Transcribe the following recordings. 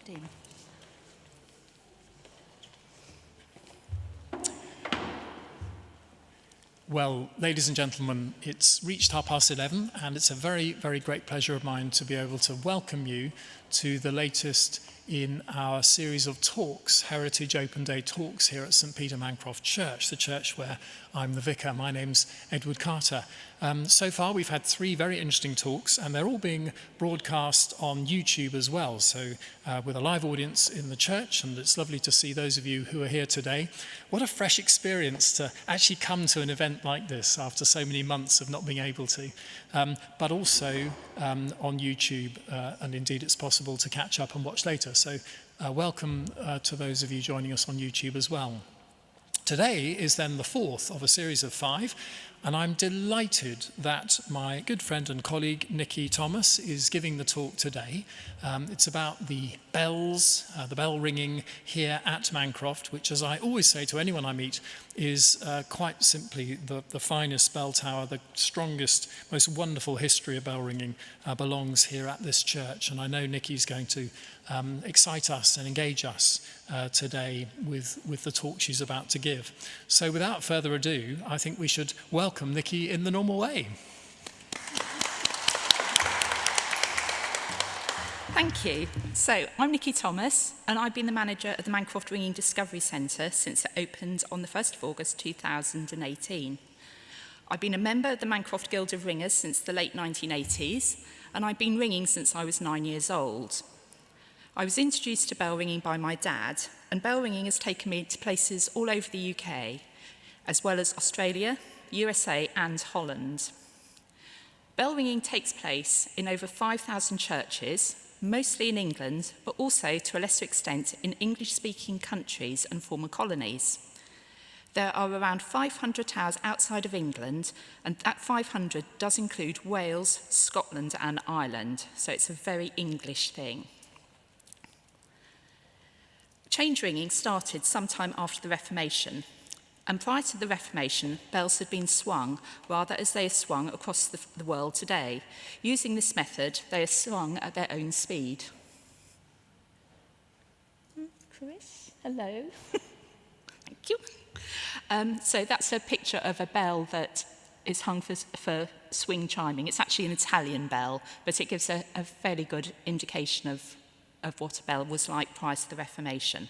15. Well, ladies and gentlemen, it's reached 11:30, and it's a very, very great pleasure of mine to be able to welcome you to the latest in our series of talks, Heritage Open Day talks here at St Peter Mancroft Church, the church where I'm the vicar. My name's Edward Carter. So far, we've had 3 very interesting talks, and they're all being broadcast on YouTube as well. So with a live audience in the church, and it's lovely to see those of you who are here today. What a fresh experience to actually come to an event like this after so many months of not being able to, but also on YouTube, and indeed it's possible to catch up and watch later. So welcome to those of you joining us on YouTube as well. Today is then the 4th of a series of 5, and I'm delighted that my good friend and colleague Nikki Thomas is giving the talk today. It's about the bells, the bell ringing here at Mancroft, which, as I always say to anyone I meet, is quite simply the finest bell tower. The strongest, most wonderful history of bell ringing belongs here at this church, and I know Nikki's going to excite us and engage us today with the talk she's about to give. So without further ado, I think we should welcome Nikki in the normal way. Thank you. So, I'm Nikki Thomas, and I've been the manager of the Mancroft Discovery Ringing Centre since it opened on the 1st of August 2018. I've been a member of the Mancroft Guild of Ringers since the late 1980s, and I've been ringing since I was 9 years old. I was introduced to bell ringing by my dad, and bell ringing has taken me to places all over the UK, as well as Australia, USA and Holland. Bell ringing takes place in over 5,000 churches, mostly in England, but also to a lesser extent in English-speaking countries and former colonies. There are around 500 towers outside of England, and that 500 does include Wales, Scotland and Ireland, so it's a very English thing. Change ringing started sometime after the Reformation, and prior to the Reformation, bells had been swung rather as they are swung across the world today. Using this method, they are swung at their own speed. Chris, hello. Thank you. So that's a picture of a bell that is hung for swing chiming. It's actually an Italian bell, but it gives a fairly good indication of what a bell was like prior to the Reformation.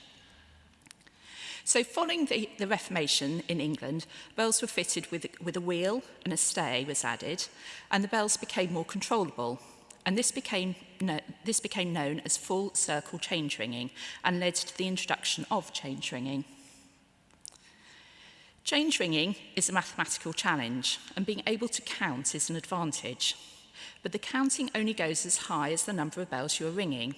So following the Reformation in England, bells were fitted with a wheel and a stay was added, and the bells became more controllable. And this became known as full circle change ringing and led to the introduction of change ringing. Change ringing is a mathematical challenge, and being able to count is an advantage. But the counting only goes as high as the number of bells you're ringing.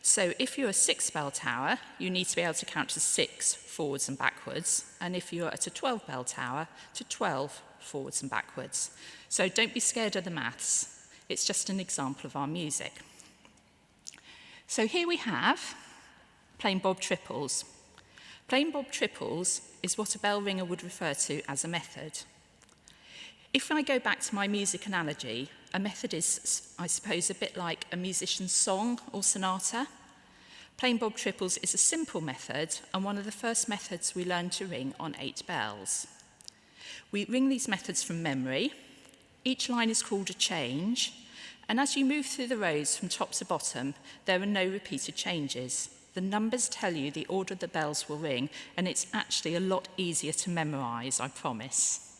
So if you're a 6-bell tower, you need to be able to count to 6 forwards and backwards. And if you're at a 12-bell tower, to 12 forwards and backwards. So don't be scared of the maths. It's just an example of our music. So here we have plain bob triples. Plain bob triples is what a bell ringer would refer to as a method. If I go back to my music analogy, a method is, I suppose, a bit like a musician's song or sonata. Plain bob triples is a simple method and one of the first methods we learned to ring on 8 bells. We ring these methods from memory. Each line is called a change, and as you move through the rows from top to bottom, there are no repeated changes. The numbers tell you the order the bells will ring, and it's actually a lot easier to memorize, I promise.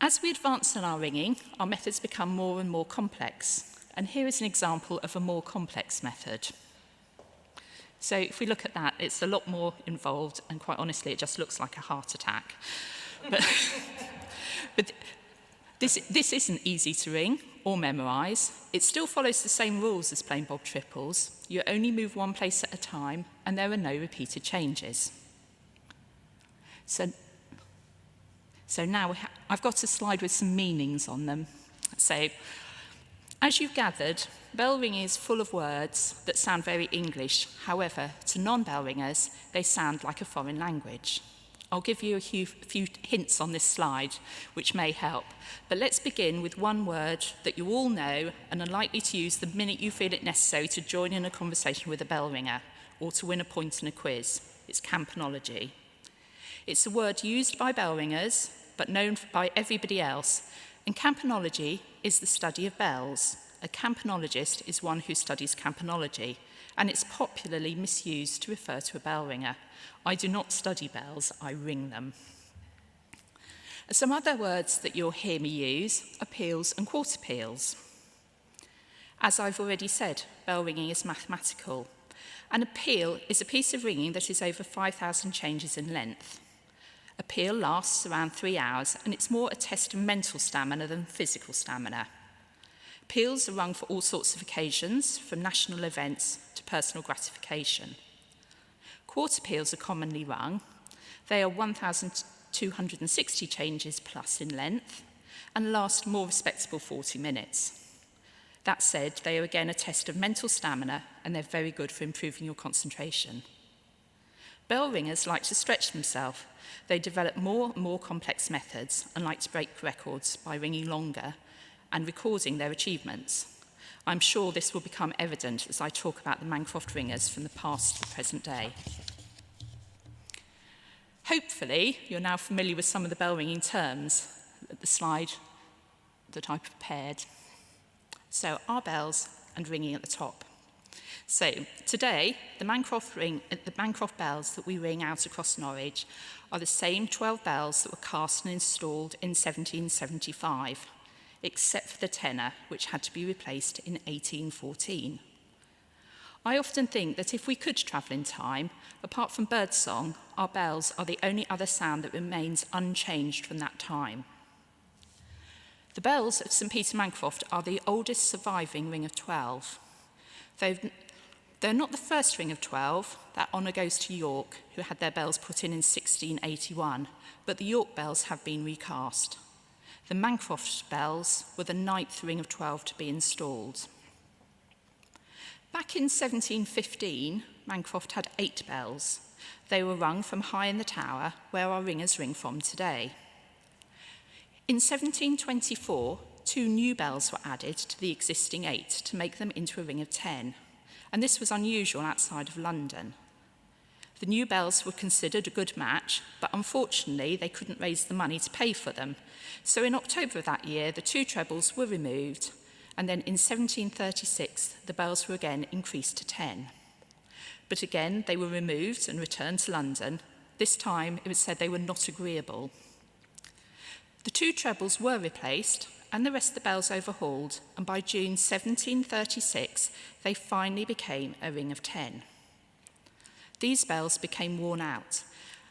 As we advance in our ringing, our methods become more and more complex. And here is an example of a more complex method. So if we look at that, it's a lot more involved, and quite honestly, it just looks like a heart attack. But this isn't easy to ring or memorize. It still follows the same rules as plain bob triples. You only move one place at a time, and there are no repeated changes. So now I've got a slide with some meanings on them. So, as you've gathered, bell ringing is full of words that sound very English. However, to non-bell ringers, they sound like a foreign language. I'll give you a few hints on this slide, which may help. But let's begin with one word that you all know and are likely to use the minute you feel it necessary to join in a conversation with a bell ringer or to win a point in a quiz. It's campanology. It's a word used by bell ringers, but known by everybody else. And campanology is the study of bells. A campanologist is one who studies campanology, and it's popularly misused to refer to a bell ringer. I do not study bells, I ring them. Some other words that you'll hear me use are peals and quarter peals. As I've already said, bell ringing is mathematical, and a peal is a piece of ringing that is over 5,000 changes in length. A peal lasts around 3 hours, and it's more a test of mental stamina than physical stamina. Peals are rung for all sorts of occasions, from national events to personal gratification. Quarter peals are commonly rung. They are 1,260 changes plus in length and last more respectable 40 minutes. That said, they are again a test of mental stamina, and they're very good for improving your concentration. Bell ringers like to stretch themselves. They develop more and more complex methods and like to break records by ringing longer and recording their achievements. I'm sure this will become evident as I talk about the Mancroft ringers from the past to the present day. Hopefully, you're now familiar with some of the bell ringing terms at the slide that I prepared. So, our bells and ringing at the top. So, today, the Mancroft bells that we ring out across Norwich are the same 12 bells that were cast and installed in 1775, except for the tenor, which had to be replaced in 1814. I often think that if we could travel in time, apart from birdsong, our bells are the only other sound that remains unchanged from that time. The bells of St Peter Mancroft are the oldest surviving ring of 12. They're not the first ring of 12. That honour goes to York, who had their bells put in 1681, but the York bells have been recast. The Mancroft bells were the 9th ring of 12 to be installed. Back in 1715, Mancroft had 8 bells. They were rung from high in the tower, where our ringers ring from today. In 1724, 2 new bells were added to the existing 8 to make them into a ring of 10, and this was unusual outside of London. The new bells were considered a good match, but unfortunately they couldn't raise the money to pay for them. So in October of that year, the 2 trebles were removed, and then in 1736, the bells were again increased to 10. But again, they were removed and returned to London. This time, it was said they were not agreeable. The 2 trebles were replaced, and the rest of the bells overhauled, and by June 1736, they finally became a ring of 10. These bells became worn out,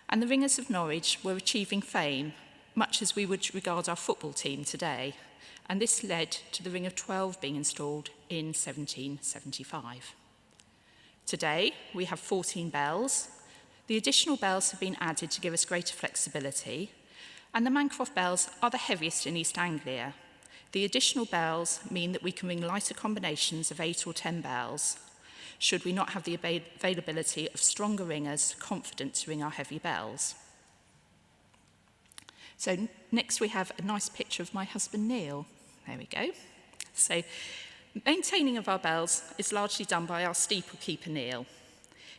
and the ringers of Norwich were achieving fame, much as we would regard our football team today, and this led to the ring of 12 being installed in 1775. Today, we have 14 bells. The additional bells have been added to give us greater flexibility, and the Mancroft bells are the heaviest in East Anglia. The additional bells mean that we can ring lighter combinations of 8 or 10 bells, should we not have the availability of stronger ringers confident to ring our heavy bells. So next we have a nice picture of my husband Neil. There we go. So maintaining of our bells is largely done by our steeple keeper Neil.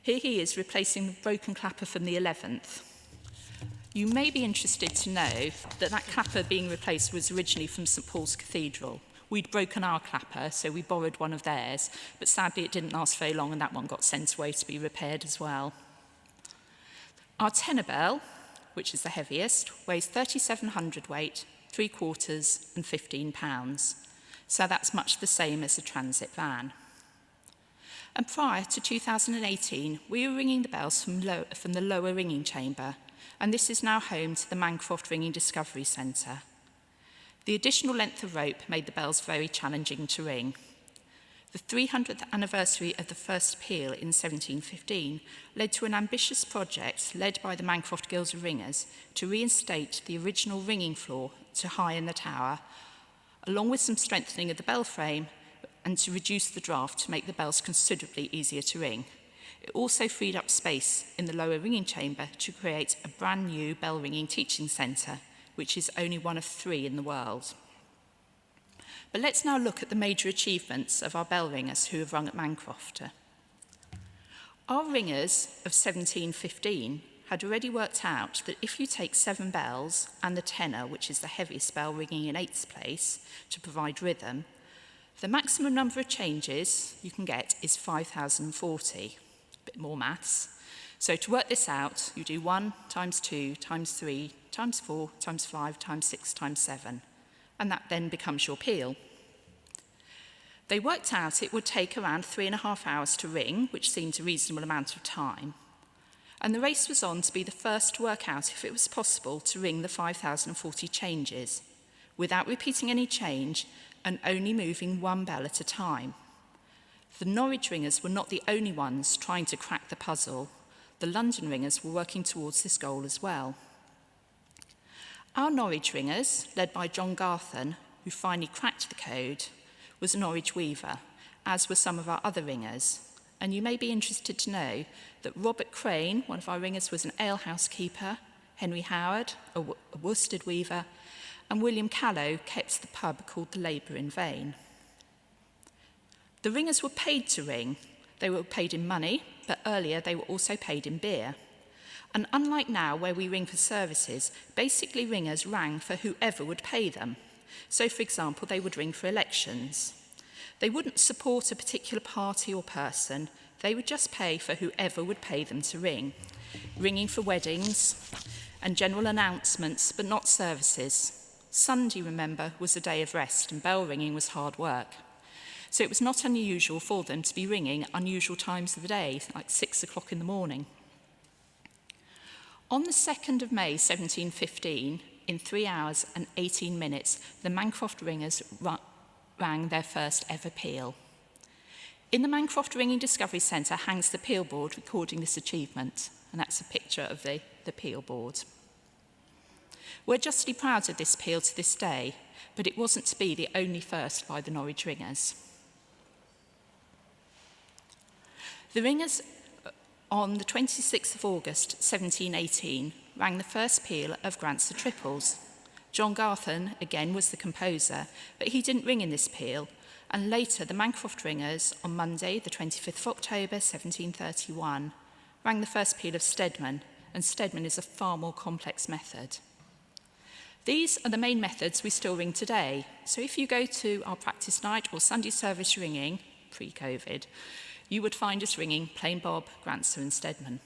Here he is replacing the broken clapper from the 11th. You may be interested to know that that clapper being replaced was originally from St Paul's Cathedral. We'd broken our clapper, so we borrowed one of theirs, but sadly it didn't last very long and that one got sent away to be repaired as well. Our tenor bell, which is the heaviest, weighs 3,700 hundredweight, 3/4 and 15 pounds. So that's much the same as a transit van. And prior to 2018, we were ringing the bells from the lower ringing chamber, and this is now home to the Mancroft Ringing Discovery Centre. The additional length of rope made the bells very challenging to ring. The 300th anniversary of the first peal in 1715 led to an ambitious project led by the Mancroft Guilds of Ringers to reinstate the original ringing floor to high in the tower, along with some strengthening of the bell frame and to reduce the draft to make the bells considerably easier to ring. It also freed up space in the lower ringing chamber to create a brand new bell ringing teaching centre, which is only one of 3 in the world. But let's now look at the major achievements of our bell ringers who have rung at Mancroft. Our ringers of 1715 had already worked out that if you take 7 bells and the tenor, which is the heaviest bell ringing in 8th place, to provide rhythm, the maximum number of changes you can get is 5,040. A bit more maths. So to work this out, you do 1 times 2 times 3 times 4 times 5 times 6 times 7, and that then becomes your peal. They worked out it would take around 3.5 hours to ring, which seemed a reasonable amount of time. And the race was on to be the first to work out if it was possible to ring the 5,040 changes without repeating any change and only moving 1 bell at a time. The Norwich ringers were not the only ones trying to crack the puzzle. The London ringers were working towards this goal as well. Our Norwich ringers, led by John Garthen, who finally cracked the code, was a Norwich weaver, as were some of our other ringers. And you may be interested to know that Robert Crane, one of our ringers, was an alehouse keeper, Henry Howard, a worsted weaver, and William Callow kept the pub called the Labour in Vain. The ringers were paid to ring. They were paid in money, but earlier they were also paid in beer. And unlike now, where we ring for services, basically ringers rang for whoever would pay them. So, for example, they would ring for elections. They wouldn't support a particular party or person. They would just pay for whoever would pay them to ring. Ringing for weddings and general announcements, but not services. Sunday, remember, was a day of rest, and bell ringing was hard work. So it was not unusual for them to be ringing unusual times of the day, like 6 o'clock in the morning. On the 2nd of May 1715, in 3 hours and 18 minutes, the Mancroft ringers rang their first ever peal. In the Mancroft Ringing Discovery Centre hangs the peal board recording this achievement, and that's a picture of the peal board. We're justly proud of this peal to this day, but it wasn't to be the only first by the Norwich ringers. The ringers on the 26th of August 1718 rang the first peal of Grant's the Triples. John Garthen, again, was the composer, but he didn't ring in this peal, and later the Mancroft ringers on Monday, the 25th of October 1731, rang the first peal of Stedman, and Stedman is a far more complex method. These are the main methods we still ring today, so if you go to our practice night or Sunday service ringing, pre-COVID, you would find us ringing Plain Bob, Grant's and Stedman.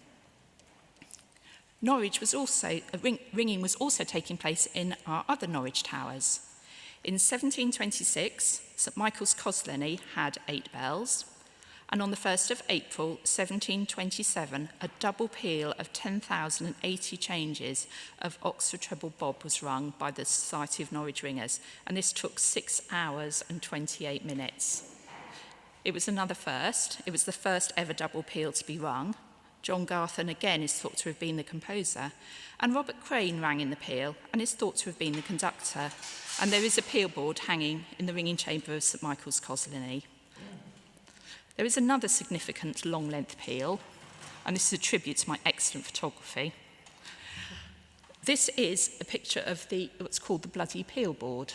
Norwich was also, ringing was also taking place in our other Norwich towers. In 1726, St Michael's Cosleny had 8 bells, and on the 1st of April 1727, a double peal of 10,080 changes of Oxford treble bob was rung by the Society of Norwich Ringers, and this took 6 hours and 28 minutes. It was another first. It was the first ever double peal to be rung. John Garthen again is thought to have been the composer, and Robert Crane rang in the peal and is thought to have been the conductor, and there is a peal board hanging in the ringing chamber of St Michael's Cosleny. There is another significant long-length peal, and this is a tribute to my excellent photography. This is a picture of what's called the bloody peal board.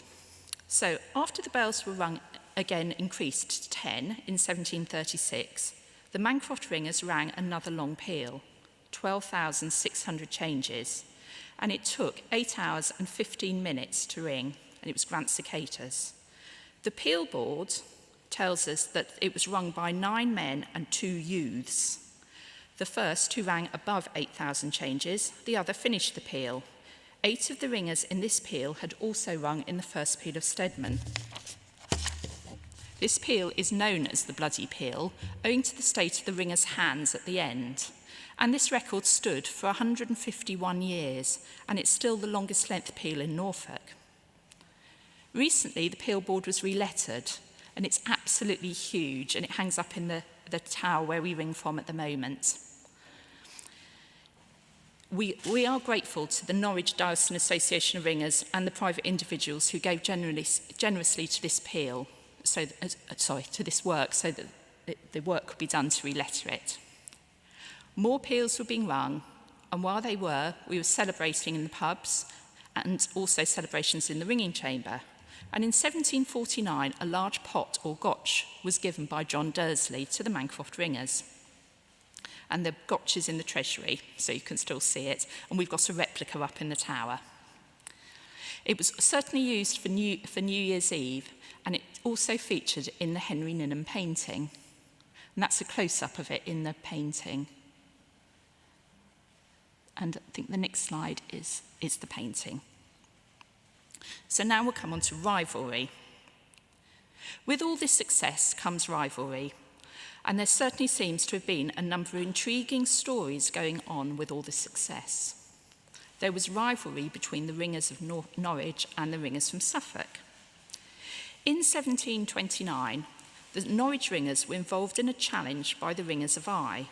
So after the bells were rung again increased to 10 in 1736, the Mancroft ringers rang another long peal, 12,600 changes, and it took 8 hours and 15 minutes to ring, and it was Grant Cicadas. The peal board tells us that it was rung by 9 men and 2 youths. The first, who rang above 8,000 changes, the other finished the peal. 8 of the ringers in this peal had also rung in the first peal of Stedman. This peal is known as the bloody peal, owing to the state of the ringer's hands at the end. And this record stood for 151 years, and it's still the longest length peal in Norfolk. Recently, the peal board was relettered, and it's absolutely huge, and it hangs up in the tower where we ring from at the moment. We are grateful to the Norwich Diocesan Association of Ringers and the private individuals who gave generously to this peal, to this work, so that the work could be done to reletter it. More peals were being rung, and while they were, we were celebrating in the pubs and also celebrations in the ringing chamber. And in 1749, a large pot or gotch was given by John Dursley to the Mancroft ringers. And the gotch is in the treasury, so you can still see it, and we've got a replica up in the tower. It was certainly used for New Year's Eve, and it also featured in the Henry Ninham painting. And that's a close-up of it in the painting. And I think the next slide is the painting. So now we'll come on to rivalry. With all this success comes rivalry, and there certainly seems to have been a number of intriguing stories going on with all this success. There was rivalry between the ringers of Norwich and the ringers from Suffolk. In 1729, the Norwich ringers were involved in a challenge by the ringers of Eye.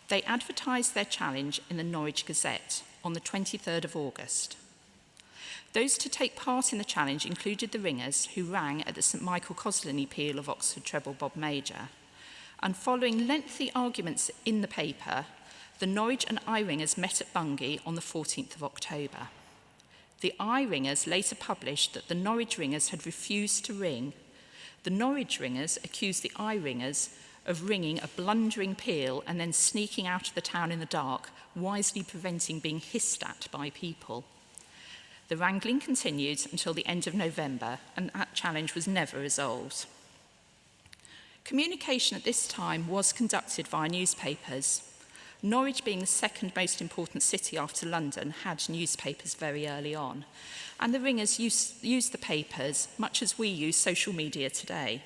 They advertised their challenge in the Norwich Gazette on the 23rd of August. Those to take part in the challenge included the ringers who rang at the St Michael Cosleny peal of Oxford treble Bob Major. And following lengthy arguments in the paper, the Norwich and Eye ringers met at Bungay on the 14th of October. The Eye ringers later published that the Norwich ringers had refused to ring. The Norwich ringers accused the Eye ringers of ringing a blundering peal and then sneaking out of the town in the dark, wisely preventing being hissed at by people. The wrangling continued until the end of November, and that challenge was never resolved. Communication at this time was conducted via newspapers. Norwich, being the second most important city after London, had newspapers very early on, and the ringers used the papers much as we use social media today.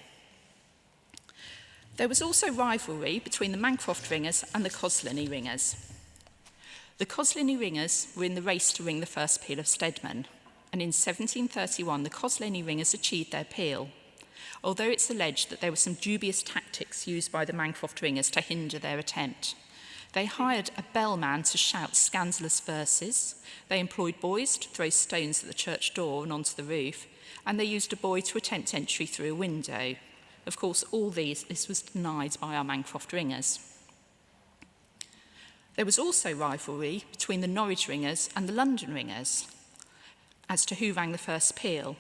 There was also rivalry between the Mancroft ringers and the Cosleny ringers. The Cosleny ringers were in the race to ring the first peal of Stedman, and in 1731 the Cosleny ringers achieved their peal, although it's alleged that there were some dubious tactics used by the Mancroft ringers to hinder their attempt. They hired a bellman to shout scandalous verses, they employed boys to throw stones at the church door and onto the roof, and they used a boy to attempt entry through a window. Of course, this was denied by our Mancroft ringers. There was also rivalry between the Norwich ringers and the London ringers as to who rang the first peal.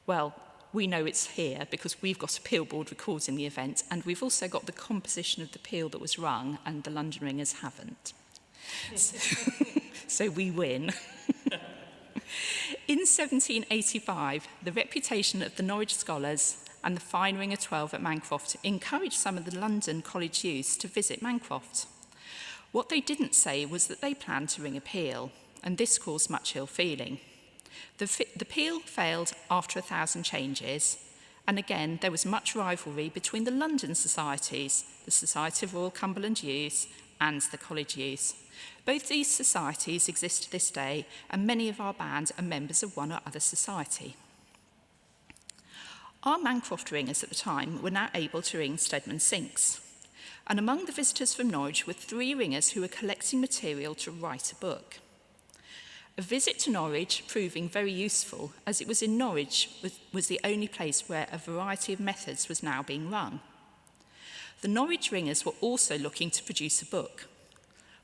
Well, we know it's here because we've got a peal board recording the event, and we've also got the composition of the peal that was rung, and the London ringers haven't. So we win. In 1785, the reputation of the Norwich scholars and the fine ringer 12 at Mancroft encouraged some of the London college youths to visit Mancroft. What they didn't say was that they planned to ring a peal, and this caused much ill feeling. The peal failed after 1,000 changes, and again there was much rivalry between the London societies, the Society of Royal Cumberland Youths and the College Youths. Both these societies exist to this day, and many of our bands are members of one or other society. Our Mancroft ringers at the time were now able to ring Stedman sinks, and among the visitors from Norwich were 3 ringers who were collecting material to write a book. A visit to Norwich proving very useful, as it was in Norwich was the only place where a variety of methods was now being rung. The Norwich ringers were also looking to produce a book.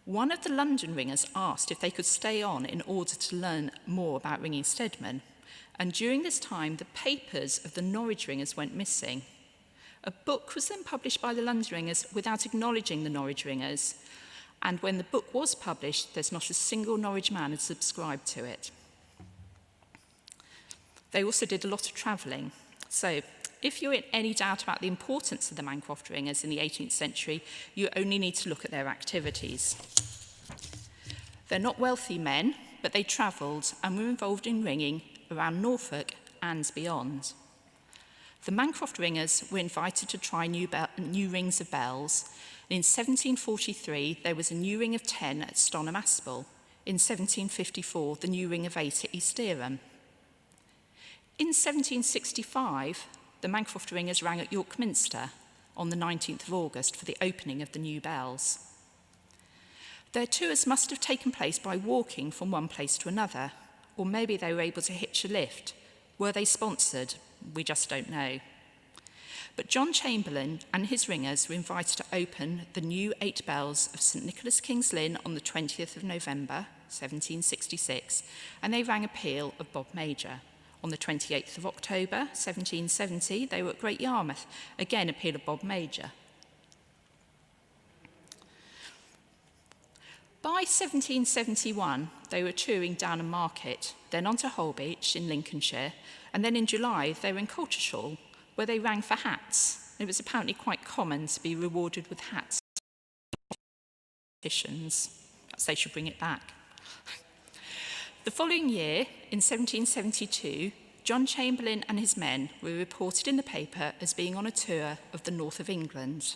One of the London ringers asked if they could stay on in order to learn more about ringing Stedman, and during this time the papers of the Norwich ringers went missing. A book was then published by the London ringers without acknowledging the Norwich ringers, and when the book was published, there's not a single Norwich man who subscribed to it. They also did a lot of travelling. So if you're in any doubt about the importance of the Mancroft ringers in the 18th century, you only need to look at their activities. They're not wealthy men, but they travelled and were involved in ringing around Norfolk and beyond. The Mancroft ringers were invited to try new rings of bells. In 1743, there was a new ring of 10 at Stonham Aspel. In 1754, the new ring of 8 at East Dereham. In 1765, the Mancroft ringers rang at York Minster on the 19th of August for the opening of the new bells. Their tours must have taken place by walking from one place to another, or maybe they were able to hitch a lift. Were they sponsored? We just don't know. But John Chamberlain and his ringers were invited to open the new 8 bells of St Nicholas King's Lynn on the 20th of November, 1766, and they rang a peal of Bob Major. On the 28th of October, 1770, they were at Great Yarmouth, again a peal of Bob Major. By 1771, they were touring Downham Market, then on to Holbeach in Lincolnshire, and then in July they were in Colchester, where they rang for hats. It was apparently quite common to be rewarded with hats. Perhaps they should bring it back. The following year, in 1772, John Chamberlain and his men were reported in the paper as being on a tour of the north of England.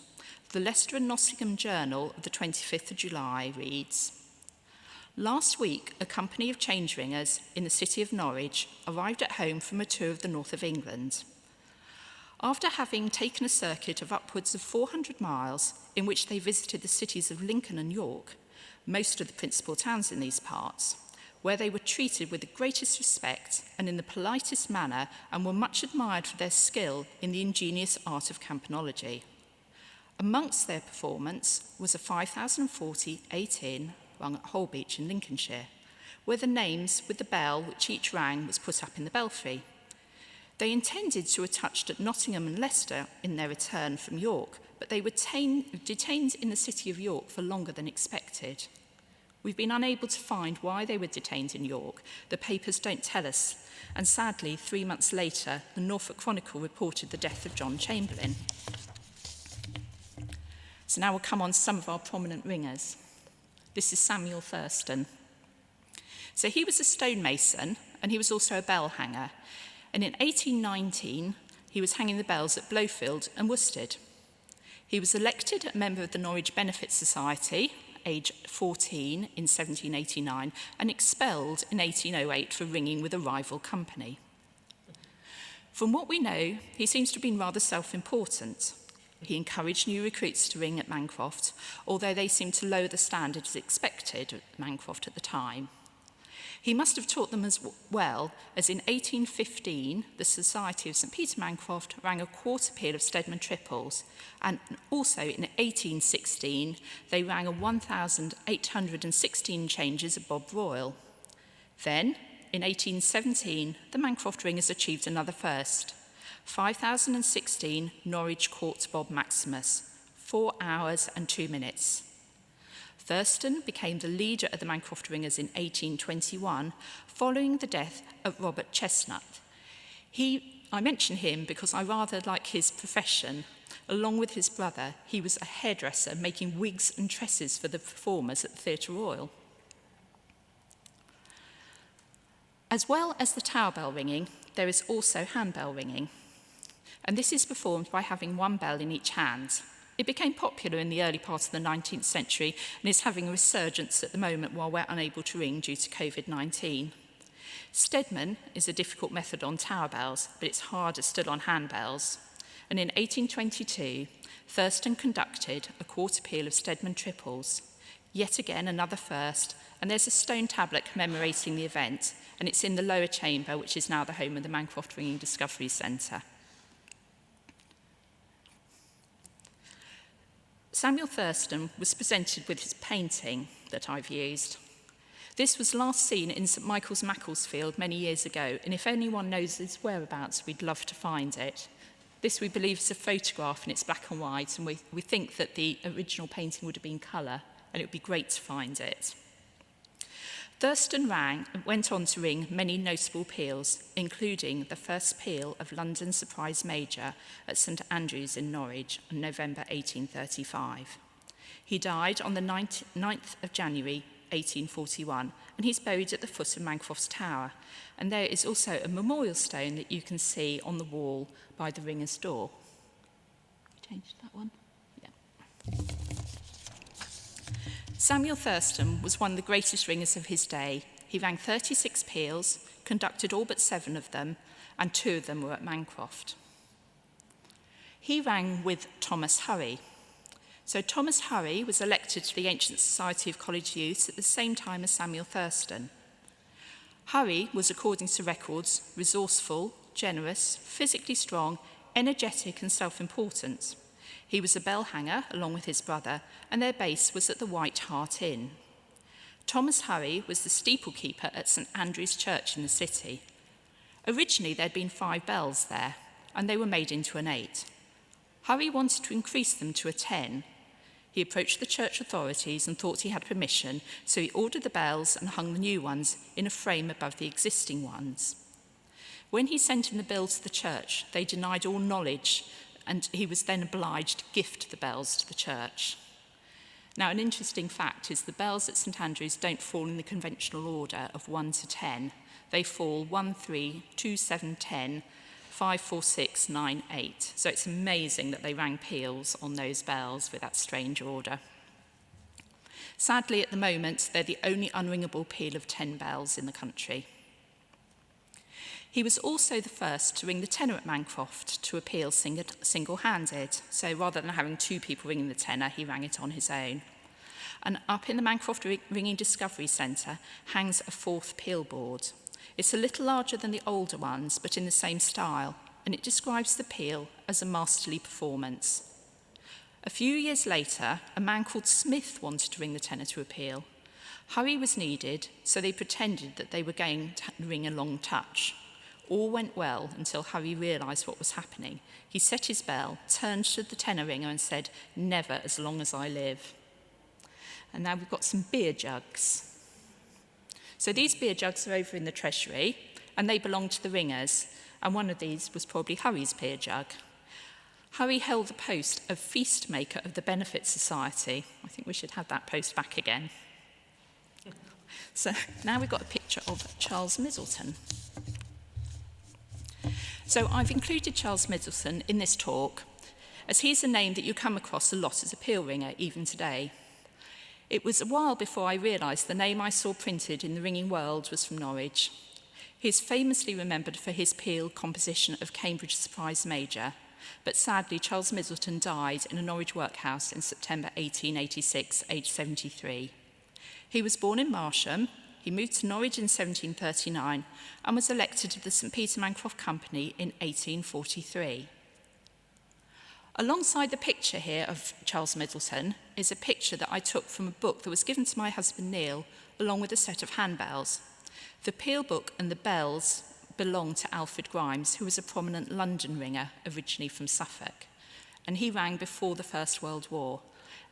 The Leicester and Nottingham Journal of the 25th of July reads, "Last week, a company of change ringers in the city of Norwich arrived at home from a tour of the north of England. After having taken a circuit of upwards of 400 miles in which they visited the cities of Lincoln and York, most of the principal towns in these parts, where they were treated with the greatest respect and in the politest manner and were much admired for their skill in the ingenious art of campanology. Amongst their performance was a 5040 8-in rung at Holbeach in Lincolnshire, where the names with the bell which each rang was put up in the belfry. They intended to have touched at Nottingham and Leicester in their return from York, but they were detained in the city of York for longer than expected. We've been unable to find why they were detained in York. The papers don't tell us. And sadly, 3 months later, the Norfolk Chronicle reported the death of John Chamberlain." So now we'll come on to some of our prominent ringers. This is Samuel Thurston. So he was a stonemason and he was also a bell hanger. And in 1819, he was hanging the bells at Blowfield and Worstead. He was elected a member of the Norwich Benefit Society, aged 14 in 1789, and expelled in 1808 for ringing with a rival company. From what we know, he seems to have been rather self-important. He encouraged new recruits to ring at Mancroft, although they seemed to lower the standards expected at Mancroft at the time. He must have taught them as well, as in 1815, the Society of St Peter Mancroft rang a quarter peal of Stedman triples, and also in 1816, they rang a 1,816 changes of Bob Royal. Then, in 1817, the Mancroft ringers achieved another first, 5,016 Norwich Court Bob Maximus, 4 hours and 2 minutes. Thurston became the leader of the Mancroft ringers in 1821, following the death of Robert Chestnut. I mention him because I rather like his profession. Along with his brother, he was a hairdresser making wigs and tresses for the performers at the Theatre Royal. As well as the tower bell ringing, there is also handbell ringing. And this is performed by having one bell in each hand. It became popular in the early part of the 19th century and is having a resurgence at the moment while we're unable to ring due to COVID-19. Stedman is a difficult method on tower bells, but it's harder still on handbells. And in 1822, Thurston conducted a quarter peal of Stedman triples. Yet again, another first, and there's a stone tablet commemorating the event, and it's in the lower chamber, which is now the home of the Mancroft Ringing Discovery Centre. Samuel Thurston was presented with his painting that I've used. This was last seen in St Michael's Macclesfield many years ago, and if anyone knows his whereabouts, we'd love to find it. This, we believe, is a photograph and it's black and white, and we think that the original painting would have been colour, and it would be great to find it. Thurston went on to ring many notable peals, including the first peal of London Surprise Major at St Andrews in Norwich in November 1835. He died on the 9th of January 1841, and he's buried at the foot of Mancroft's Tower. And there is also a memorial stone that you can see on the wall by the ringer's door. Changed that one? Yeah. Samuel Thurston was one of the greatest ringers of his day. He rang 36 peals, conducted all but 7 of them, and 2 of them were at Mancroft. He rang with Thomas Hurry. So Thomas Hurry was elected to the Ancient Society of College Youths at the same time as Samuel Thurston. Hurry was, according to records, resourceful, generous, physically strong, energetic and self-important. He was a bell hanger along with his brother, and their base was at the White Hart Inn. Thomas Hurry was the steeplekeeper at St Andrew's Church in the city. Originally, there'd been 5 bells there, and they were made into an 8. Hurry wanted to increase them to a 10. He approached the church authorities and thought he had permission, so he ordered the bells and hung the new ones in a frame above the existing ones. When he sent in the bill to the church, they denied all knowledge, and he was then obliged to gift the bells to the church. Now, an interesting fact is the bells at St Andrew's don't fall in the conventional order of 1 to 10. They fall 1, 3, 2, 7, 10, 5, 4, 6, 9, 8. So it's amazing that they rang peals on those bells with that strange order. Sadly, at the moment, they're the only unringable peal of 10 bells in the country. He was also the first to ring the tenor at Mancroft to a peal single-handed. So rather than having 2 people ringing the tenor, he rang it on his own. And up in the Mancroft Ringing Discovery Centre hangs a 4th peal board. It's a little larger than the older ones, but in the same style, and it describes the peal as a masterly performance. A few years later, a man called Smith wanted to ring the tenor to a peal. Hurry was needed, so they pretended that they were going to ring a long touch. All went well until Hurry realised what was happening. He set his bell, turned to the tenor ringer and said, "Never as long as I live." And now we've got some beer jugs. So these beer jugs are over in the treasury, and they belong to the ringers, and one of these was probably Hurry's beer jug. Hurry held the post of feast maker of the Benefit Society. I think we should have that post back again. So now we've got a picture of Charles Middleton. So I've included Charles Middleton in this talk, as he's a name that you come across a lot as a peal ringer, even today. It was a while before I realised the name I saw printed in the ringing world was from Norwich. He is famously remembered for his peal composition of Cambridge Surprise Major, but sadly Charles Middleton died in a Norwich workhouse in September 1886, aged 73. He was born in Marsham. He moved to Norwich in 1739 and was elected to the St Peter Mancroft Company in 1843. Alongside the picture here of Charles Middleton is a picture that I took from a book that was given to my husband Neil, along with a set of handbells. The peal book and the bells belong to Alfred Grimes, who was a prominent London ringer, originally from Suffolk. And he rang before the First World War.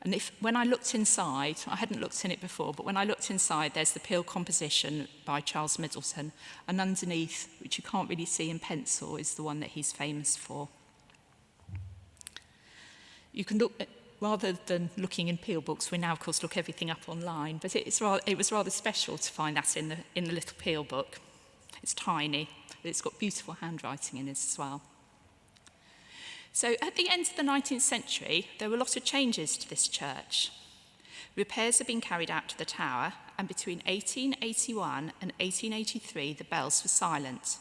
And when I looked inside, I hadn't looked in it before, but when I looked inside, there's the peal composition by Charles Middleton, and underneath, which you can't really see in pencil, is the one that he's famous for. You can look, rather than looking in peal books, we now, of course, look everything up online, but it was rather special to find that in the little peal book. It's tiny, but it's got beautiful handwriting in it as well. So at the end of the 19th century, there were a lot of changes to this church. Repairs had been carried out to the tower, and between 1881 and 1883, the bells were silent,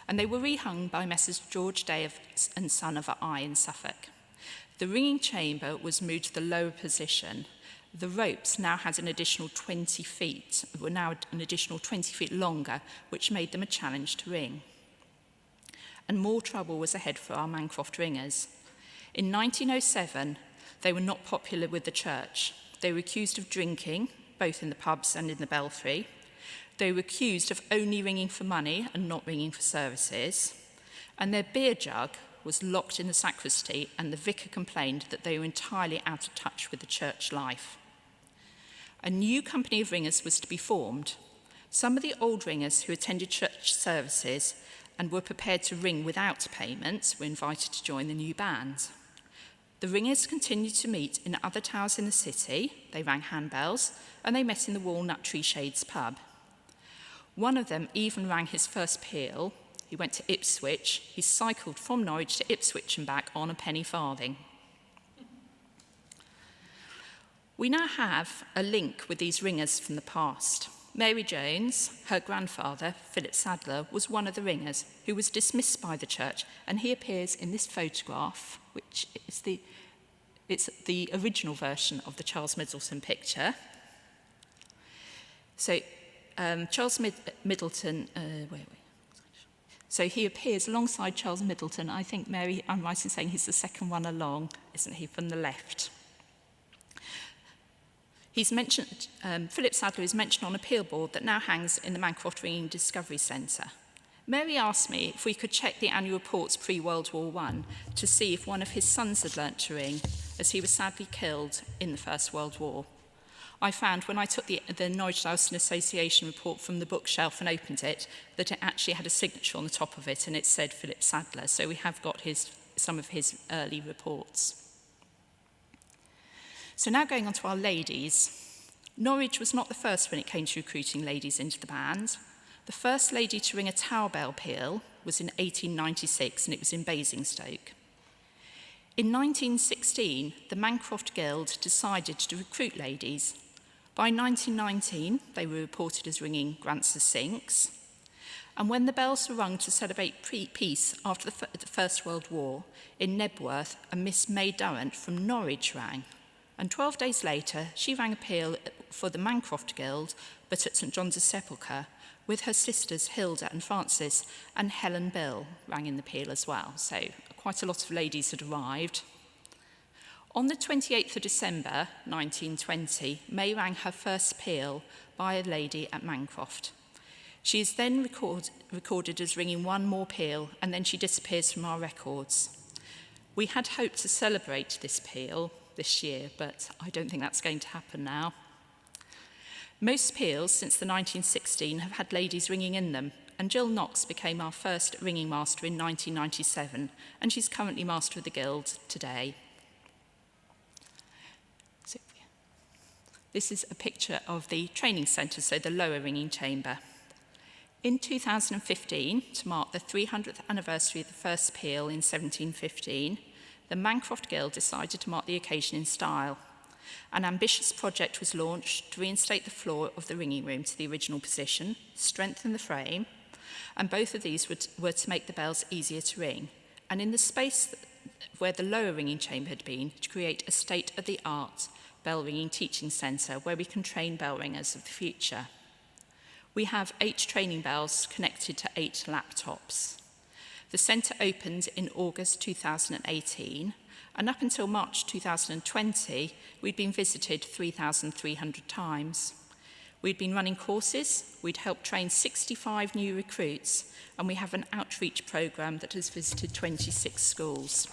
and they were rehung by Messrs George Day and Son of Eye in Suffolk. The ringing chamber was moved to the lower position. The ropes now had an additional 20 feet, were now an additional 20 feet longer, which made them a challenge to ring. And more trouble was ahead for our Mancroft ringers. In 1907, they were not popular with the church. They were accused of drinking, both in the pubs and in the belfry. They were accused of only ringing for money and not ringing for services. And their beer jug was locked in the sacristy, and the vicar complained that they were entirely out of touch with the church life. A new company of ringers was to be formed. Some of the old ringers who attended church services and were prepared to ring without payment were invited to join the new band. The ringers continued to meet in other towers in the city. They rang handbells, and they met in the Walnut Tree Shades pub. One of them even rang his first peal. He went to Ipswich. He cycled from Norwich to Ipswich and back on a penny farthing. We now have a link with these ringers from the past. Mary Jones, her grandfather, Philip Sadler, was one of the ringers who was dismissed by the church, and he appears in this photograph, which is the original version of the Charles Middleton picture. So Charles Middleton, So he appears alongside Charles Middleton. I think, Mary, I'm right in saying he's the second one along, isn't he, from the left? He's mentioned, Philip Sadler is mentioned on a peel board that now hangs in the Mancroft Ringing Discovery Centre. Mary asked me if we could check the annual reports pre-World War I to see if one of his sons had learnt to ring, as he was sadly killed in the First World War. I found when I took the Norwich Association report from the bookshelf and opened it, that it actually had a signature on the top of it and it said Philip Sadler, so we have got some of his early reports. So now going on to our ladies. Norwich was not the first when it came to recruiting ladies into the band. The first lady to ring a tower bell peal was in 1896 and it was in Basingstoke. In 1916, the Mancroft Guild decided to recruit ladies. By 1919, they were reported as ringing Grants of Sinks. And when the bells were rung to celebrate peace after the First World War, in Nebworth, a Miss May Durrant from Norwich rang. And 12 days later, she rang a peal for the Mancroft Guild, but at St John's Sepulchre, with her sisters Hilda and Frances, and Helen Bill rang in the peal as well. So quite a lot of ladies had arrived. On the 28th of December 1920, May rang her first peal by a lady at Mancroft. She is then recorded as ringing one more peal, and then she disappears from our records. We had hoped to celebrate this peal this year, but I don't think that's going to happen now. Most peals since the 1916 have had ladies ringing in them, and Jill Knox became our first ringing master in 1997, and she's currently master of the Guild today. So, this is a picture of the training centre, so the lower ringing chamber. In 2015, to mark the 300th anniversary of the first peal in 1715, the Mancroft Guild decided to mark the occasion in style. An ambitious project was launched to reinstate the floor of the ringing room to the original position, strengthen the frame, and both of these were to make the bells easier to ring, and in the space where the lower ringing chamber had been, to create a state-of-the-art bell ringing teaching centre where we can train bell ringers of the future. We have 8 training bells connected to 8 laptops. The centre opened in August 2018, and up until March 2020, we'd been visited 3,300 times. We'd been running courses, we'd helped train 65 new recruits, and we have an outreach programme that has visited 26 schools.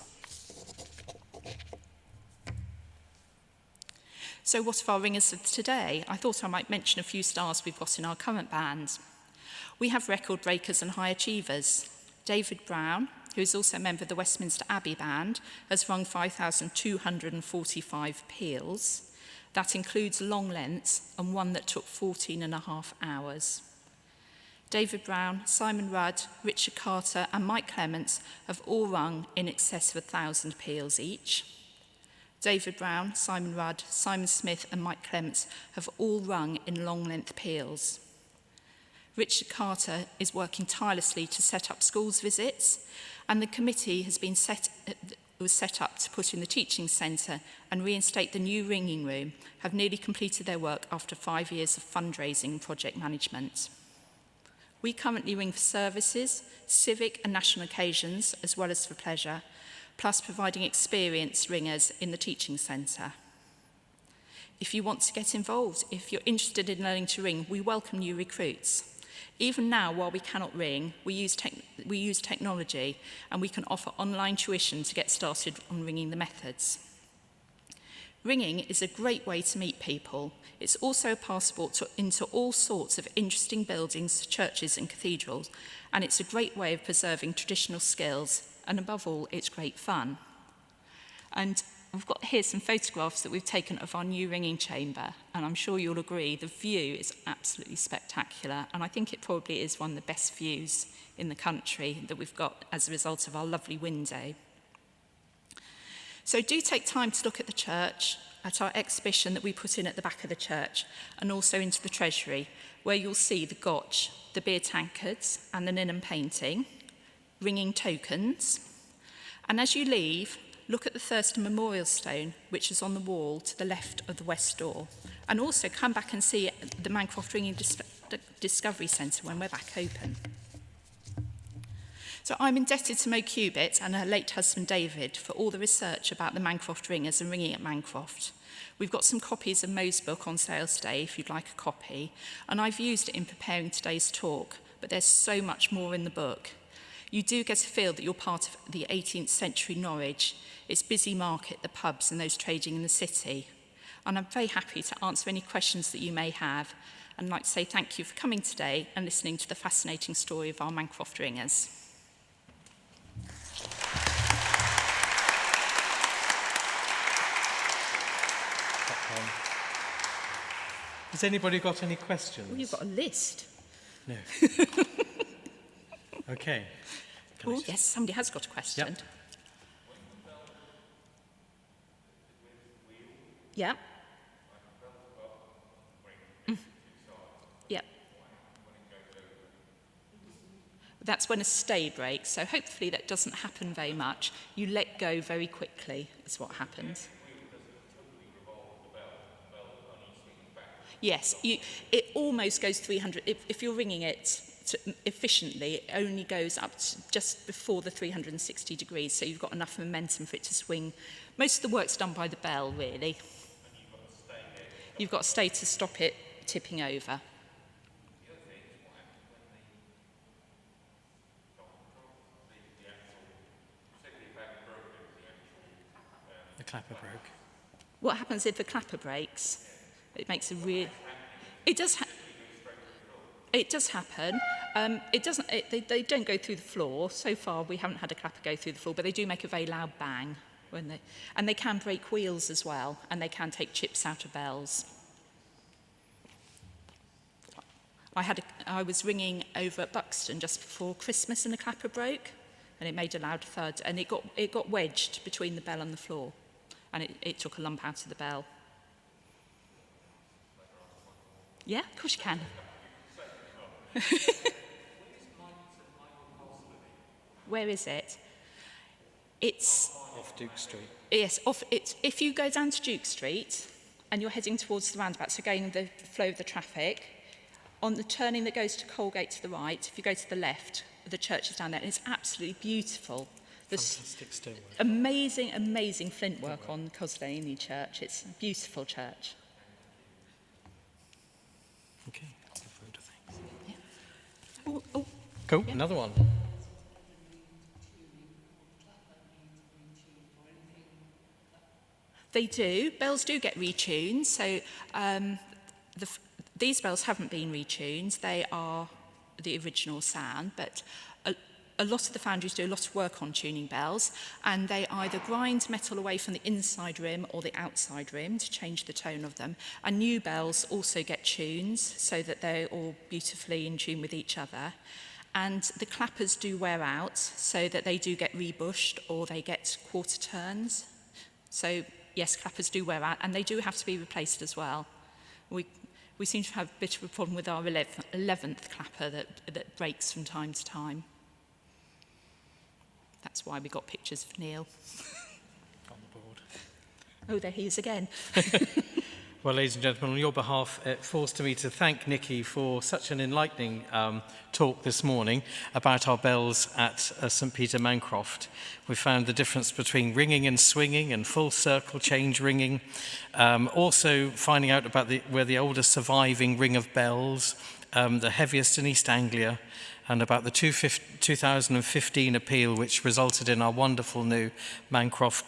So what of our ringers of today? I thought I might mention a few stars we've got in our current band. We have record breakers and high achievers. David Brown, who is also a member of the Westminster Abbey Band, has rung 5,245 peals. That includes long lengths and one that took 14.5 hours. David Brown, Simon Rudd, Richard Carter and Mike Clements have all rung in excess of 1,000 peals each. David Brown, Simon Rudd, Simon Smith and Mike Clements have all rung in long-length peals. Richard Carter is working tirelessly to set up schools visits, and the committee was set up to put in the teaching centre and reinstate the new ringing room, have nearly completed their work after 5 years of fundraising and project management. We currently ring for services, civic and national occasions, as well as for pleasure, plus providing experienced ringers in the teaching centre. If you want to get involved, if you're interested in learning to ring, we welcome new recruits. Even now, while we cannot ring, we use technology, and we can offer online tuition to get started on ringing the methods. Ringing is a great way to meet people. It's also a passport into all sorts of interesting buildings, churches and cathedrals, and it's a great way of preserving traditional skills, and above all, it's great fun. And we've got here some photographs that we've taken of our new ringing chamber, and I'm sure you'll agree the view is absolutely spectacular, and I think it probably is one of the best views in the country that we've got as a result of our lovely window. So do take time to look at the church, at our exhibition that we put in at the back of the church, and also into the treasury, where you'll see the gotch, the beer tankards and the Ninham painting, ringing tokens. And as you leave, look at the Thurston Memorial Stone, which is on the wall to the left of the west door. And also come back and see the Mancroft Ringing Discovery Centre when we're back open. So I'm indebted to Mo Cubitt and her late husband David for all the research about the Mancroft ringers and ringing at Mancroft. We've got some copies of Mo's book on sale today if you'd like a copy, and I've used it in preparing today's talk, but there's so much more in the book. You do get a feel that you're part of the 18th century Norwich, its busy market, the pubs and those trading in the city. And I'm very happy to answer any questions that you may have, and I'd like to say thank you for coming today and listening to the fascinating story of our Mancroft ringers. Has anybody got any questions? Oh, you've got a list. No. Okay. Oh, yes, somebody has got a question. Yep. Yep. Yep. That's when a stay breaks, so hopefully that doesn't happen very much. You let go very quickly, is what happens. Yes, it almost goes 300. If you're ringing it efficiently, it only goes up to just before the 360 degrees, so you've got enough momentum for it to swing. Most of the work's done by the bell, really. You've got to stay to stop it tipping over. The clapper broke. What happens if the clapper breaks? It makes a real... It does happen. They don't go through the floor. So far, we haven't had a clapper go through the floor, but they do make a very loud bang. And they can break wheels as well, and they can take chips out of bells. I was ringing over at Buxton just before Christmas, and the clapper broke, and it made a loud thud, and it got wedged between the bell and the floor, and it took a lump out of the bell. Yeah, of course you can. Where is it? It's Off Duke Street. Yes, if you go down to Duke Street and you're heading towards the roundabout, so going the flow of the traffic, on the turning that goes to Colgate to the right, if you go to the left, the church is down there, and it's absolutely beautiful. There's Fantastic stonework. amazing, amazing flint work on Coslaney Church. It's a beautiful church. Okay, that's a photo thing. Yeah. Oh, Cool, Yeah. another one. they do. Bells do get retuned. So these bells haven't been retuned. They are the original sound, but a lot of the foundries do a lot of work on tuning bells, and they either grind metal away from the inside rim or the outside rim to change the tone of them. And new bells also get tunes so that they're all beautifully in tune with each other. And the clappers do wear out, so that they do get rebushed or they get quarter turns. So yes, clappers do wear out, and they do have to be replaced as well. We seem to have a bit of a problem with our 11th clapper that breaks from time to time. That's why we got pictures of Neil. On the board. Oh, there he is again. Well, ladies and gentlemen, on your behalf, it falls to me to thank Nikki for such an enlightening talk this morning about our bells at St Peter Mancroft. We found the difference between ringing and swinging and full circle change ringing. Also finding out about where the oldest surviving ring of bells, the heaviest in East Anglia, and about the 2015 appeal, which resulted in our wonderful new Mancroft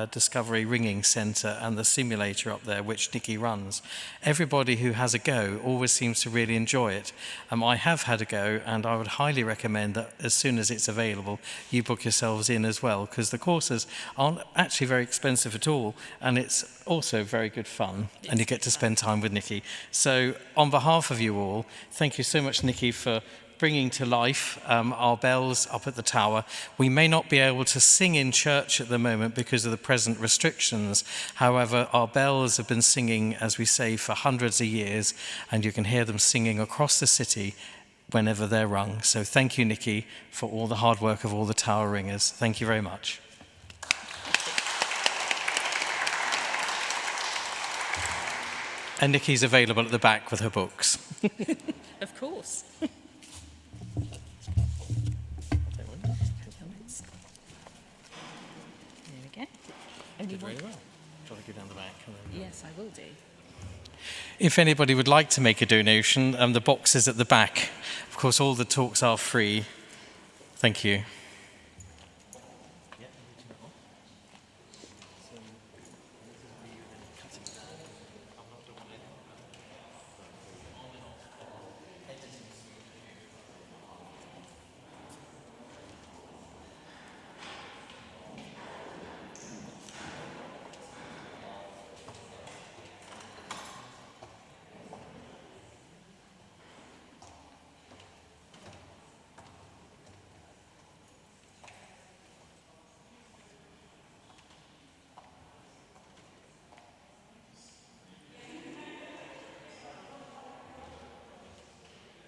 Discovery Ringing Centre and the simulator up there, which Nikki runs. Everybody who has a go always seems to really enjoy it. I have had a go, and I would highly recommend that as soon as it's available, you book yourselves in as well, because the courses aren't actually very expensive at all, and it's also very good fun, and you get to spend time with Nikki. So on behalf of you all, thank you so much, Nikki, for bringing to life our bells up at the tower. We may not be able to sing in church at the moment because of the present restrictions. However, our bells have been singing, as we say, for hundreds of years, and you can hear them singing across the city whenever they're rung. So thank you, Nikki, for all the hard work of all the tower ringers. Thank you very much. And Nikki's available at the back with her books. Of course. Only Did one. very well. Shall I go down the back? And then, Yes, I will do. If anybody would like to make a donation, the box is at the back. Of course, all the talks are free. Thank you.